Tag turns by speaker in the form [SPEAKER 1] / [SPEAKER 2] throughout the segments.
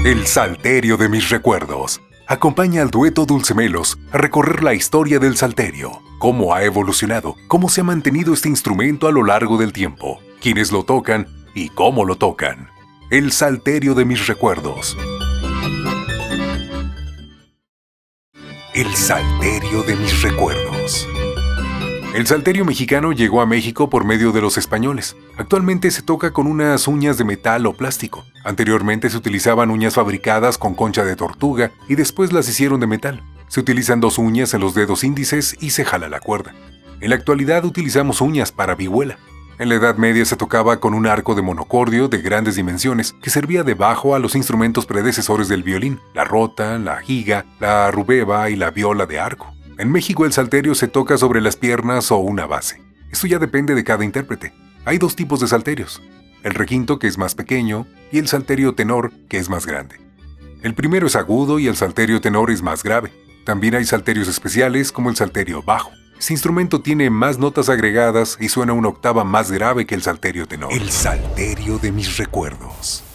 [SPEAKER 1] El salterio de mis recuerdos. Acompaña al dueto Dulcemelos a recorrer la historia del salterio, cómo ha evolucionado, cómo se ha mantenido este instrumento a lo largo del tiempo, quiénes lo tocan y cómo lo tocan. El salterio de mis recuerdos. El salterio de mis recuerdos. El salterio mexicano llegó a México por medio de los españoles. Actualmente se toca con unas uñas de metal o plástico. Anteriormente se utilizaban uñas fabricadas con concha de tortuga y después las hicieron de metal. Se utilizan 2 uñas en los dedos índices y se jala la cuerda. En la actualidad utilizamos uñas para vihuela. En la Edad Media se tocaba con un arco de monocordio de grandes dimensiones que servía de bajo a los instrumentos predecesores del violín, la rota, la giga, la rubeba y la viola de arco. En México el salterio se toca sobre las piernas o una base. Esto ya depende de cada intérprete. Hay 2 tipos de salterios: el requinto, que es más pequeño, y el salterio tenor, que es más grande. El primero es agudo y el salterio tenor es más grave. También hay salterios especiales como el salterio bajo. Este instrumento tiene más notas agregadas y suena una octava más grave que el salterio tenor. El salterio de mis recuerdos.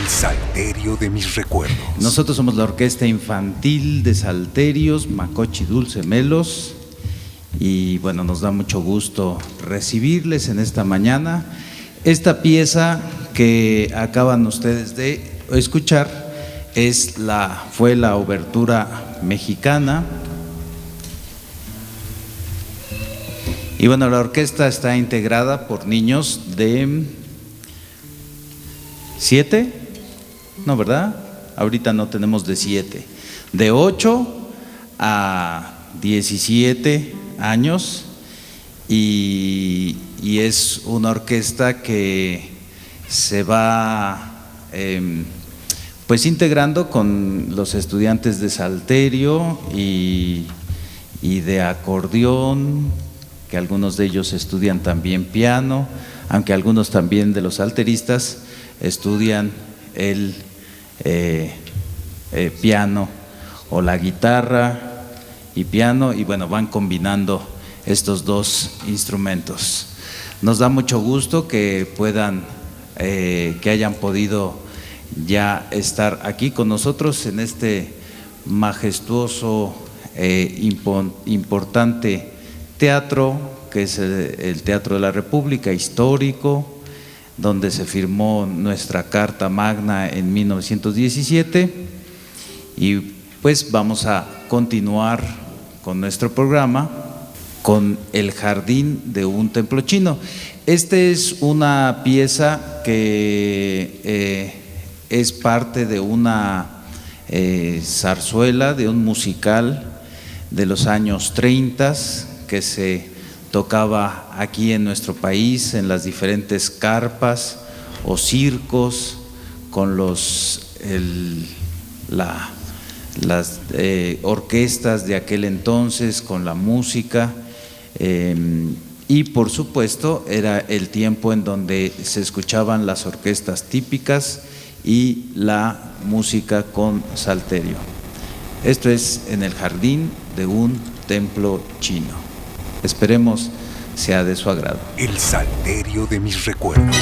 [SPEAKER 1] El salterio de mis recuerdos.
[SPEAKER 2] Nosotros somos la Orquesta Infantil de Salterios, Macochi Dulce Melos, y bueno, nos da mucho gusto recibirles en esta mañana. Esta pieza que acaban ustedes de escuchar fue la obertura mexicana. Y bueno, la orquesta está integrada por niños de 7, no, ¿verdad? Ahorita no tenemos de 7, de 8 a 17 años, y es una orquesta que se va pues integrando con los estudiantes de salterio y de acordeón, que algunos de ellos estudian también piano, aunque algunos también de los salteristas estudian el piano o la guitarra y piano, y bueno, van combinando estos dos instrumentos. Nos da mucho gusto que puedan, que hayan podido ya estar aquí con nosotros en este majestuoso, importante teatro, que es el Teatro de la República, histórico, donde se firmó nuestra Carta Magna en 1917. Y pues vamos a continuar con nuestro programa con El Jardín de un Templo Chino. Esta es una pieza que es parte de una zarzuela, de un musical de los años 30 que se tocaba aquí en nuestro país, en las diferentes carpas o circos, con las orquestas de aquel entonces, con la música, y por supuesto era el tiempo en donde se escuchaban las orquestas típicas y la música con salterio. Esto es En el Jardín de un Templo Chino. Esperemos sea de su agrado.
[SPEAKER 1] El salterio de mis recuerdos.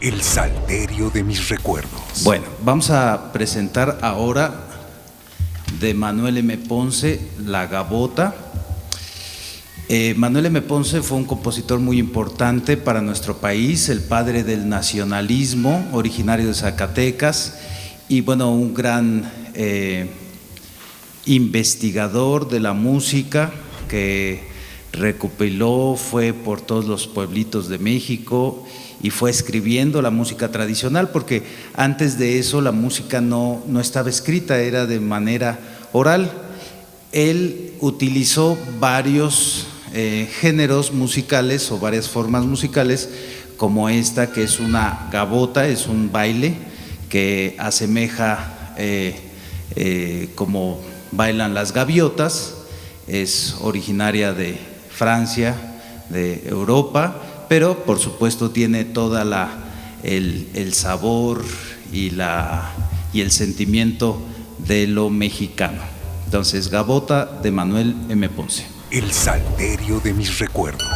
[SPEAKER 1] El salterio de mis recuerdos.
[SPEAKER 2] Bueno, vamos a presentar ahora de Manuel M. Ponce, La Gavota. Manuel M. Ponce fue un compositor muy importante para nuestro país, el padre del nacionalismo, originario de Zacatecas, y bueno, un gran investigador de la música que recopiló, fue por todos los pueblitos de México y fue escribiendo la música tradicional, porque antes de eso la música no estaba escrita, era de manera oral. Él utilizó varios géneros musicales o varias formas musicales, como esta, que es una gavota, es un baile que asemeja como bailan las gaviotas, es originaria de Francia, de Europa, pero por supuesto tiene toda el sabor y el sentimiento de lo mexicano. Entonces, Gavota de Manuel M. Ponce.
[SPEAKER 1] El salterio de mis recuerdos.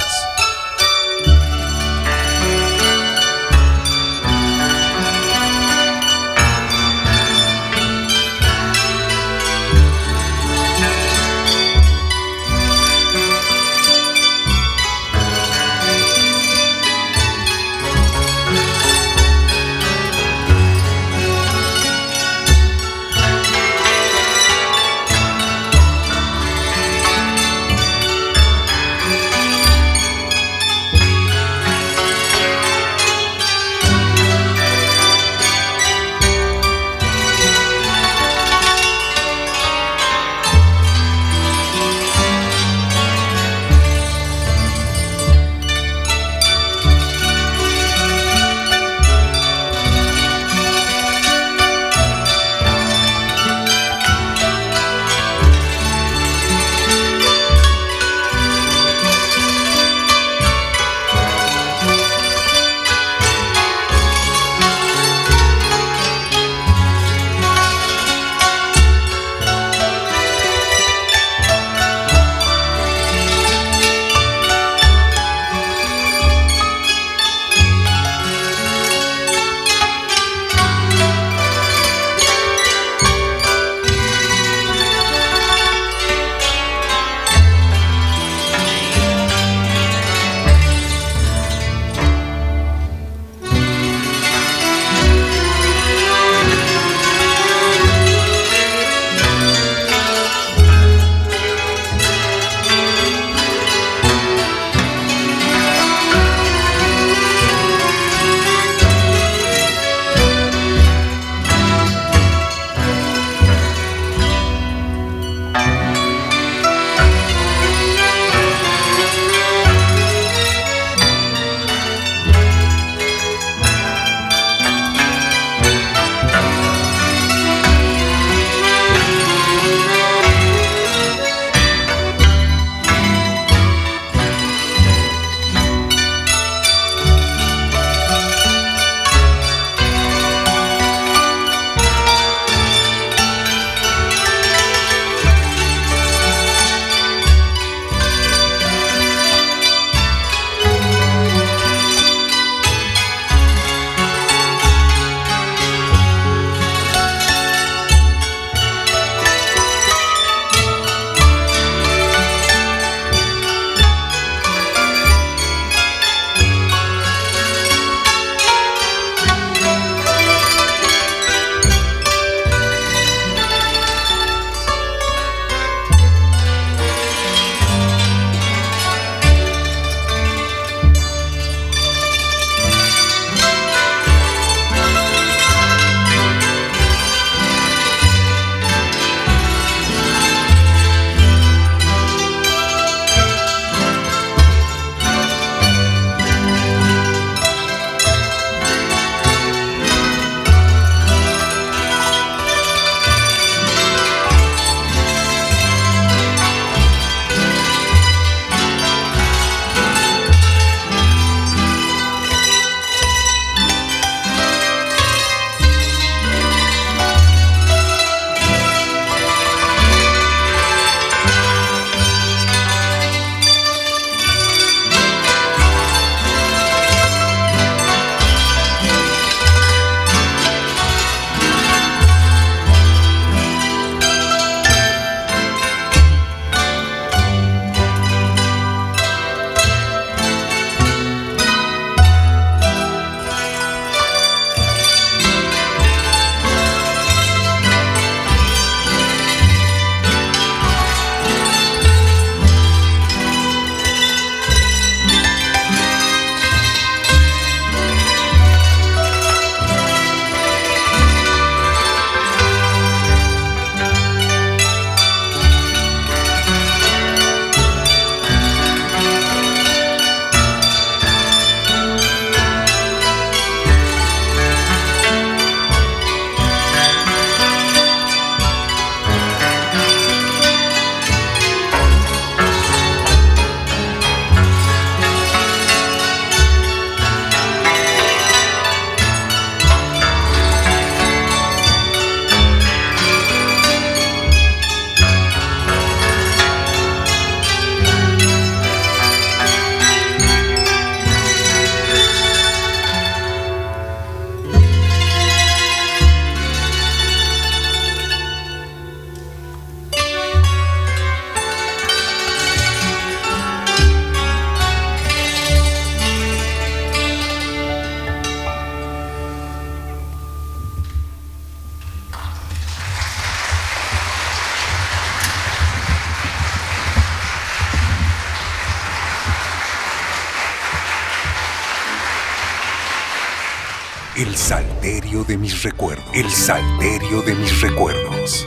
[SPEAKER 1] El salterio de mis recuerdos. El salterio de mis recuerdos.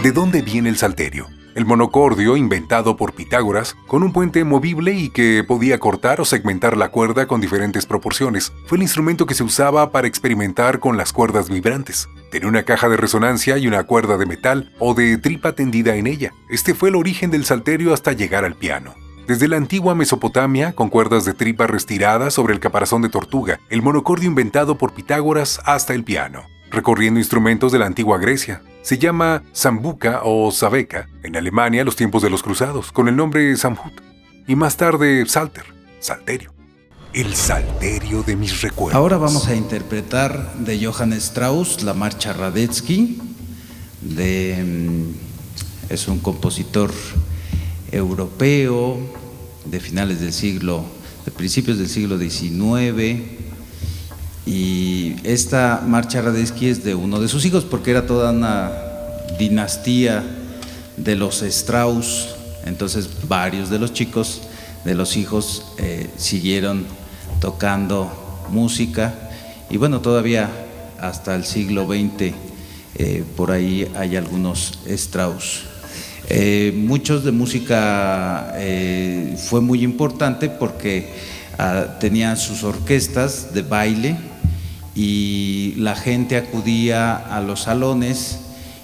[SPEAKER 1] ¿De dónde viene el salterio? El monocordio, inventado por Pitágoras, con un puente movible y que podía cortar o segmentar la cuerda con diferentes proporciones, fue el instrumento que se usaba para experimentar con las cuerdas vibrantes. Tenía una caja de resonancia y una cuerda de metal o de tripa tendida en ella. Este fue el origen del salterio hasta llegar al piano. Desde la antigua Mesopotamia, con cuerdas de tripa restiradas sobre el caparazón de tortuga, el monocordio inventado por Pitágoras hasta el piano. Recorriendo instrumentos de la antigua Grecia. Se llama sambuca o sabeca, en Alemania a los tiempos de los cruzados, con el nombre samhut, y más tarde psalter, salterio. El salterio de mis recuerdos.
[SPEAKER 2] Ahora vamos a interpretar de Johann Strauss la marcha Radetzky, es un compositor europeo de principios del siglo XIX, y esta marcha Radetzky es de uno de sus hijos, porque era toda una dinastía de los Strauss. Entonces varios de los hijos siguieron tocando música, y bueno, todavía hasta el siglo XX por ahí hay algunos Strauss. Muchos de música fue muy importante porque tenían sus orquestas de baile y la gente acudía a los salones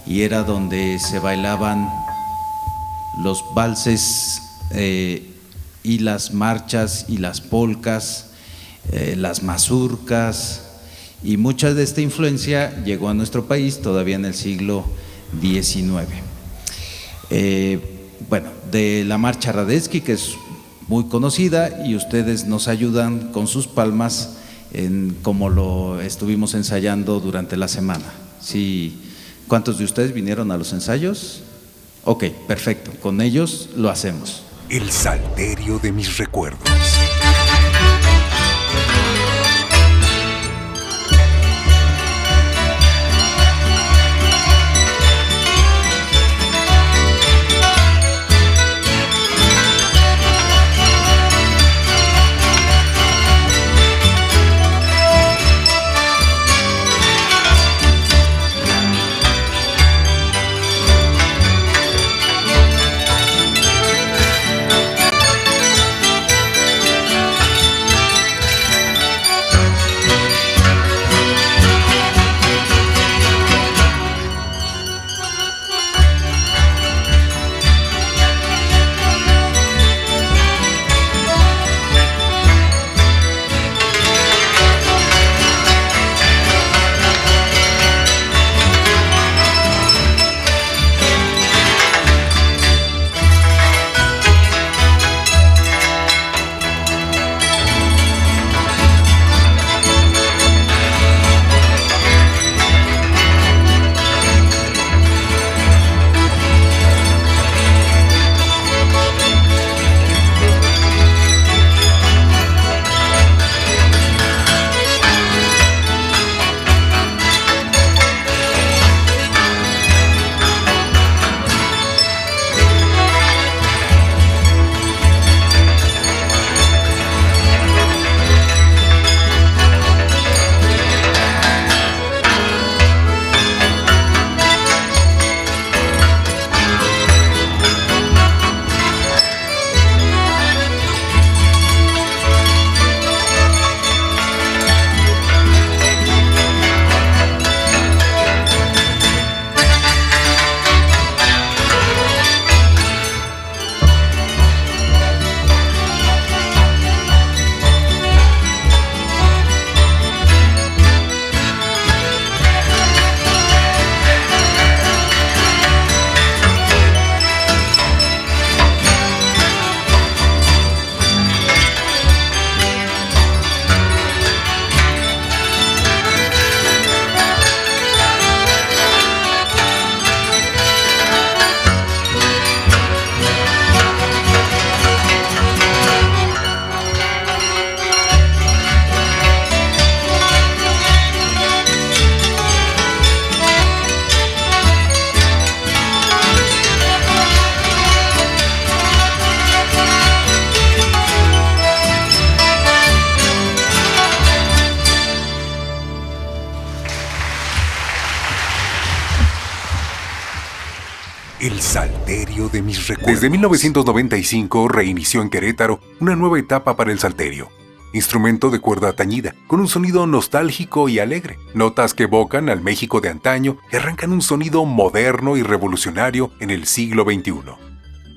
[SPEAKER 2] y era donde se bailaban los valses y las marchas y las polcas, las mazurcas, y mucha de esta influencia llegó a nuestro país todavía en el siglo XIX. Bueno, de la marcha Radetzky, que es muy conocida, y ustedes nos ayudan con sus palmas como lo estuvimos ensayando durante la semana. Sí, ¿cuántos de ustedes vinieron a los ensayos? Ok, perfecto, con ellos lo hacemos.
[SPEAKER 1] El salterio de mis recuerdos. salterio de mis recuerdos. Desde 1995 reinició en Querétaro una nueva etapa para el salterio. Instrumento de cuerda tañida, con un sonido nostálgico y alegre. Notas que evocan al México de antaño y arrancan un sonido moderno y revolucionario en el siglo XXI.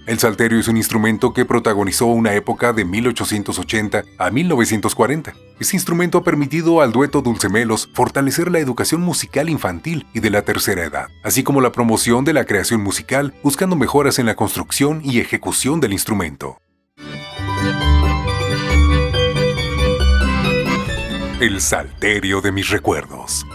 [SPEAKER 1] El salterio es un instrumento que protagonizó una época de 1880 a 1940. Este instrumento ha permitido al dueto Dulcemelos fortalecer la educación musical infantil y de la tercera edad, así como la promoción de la creación musical, buscando mejoras en la construcción y ejecución del instrumento. El salterio de mis recuerdos.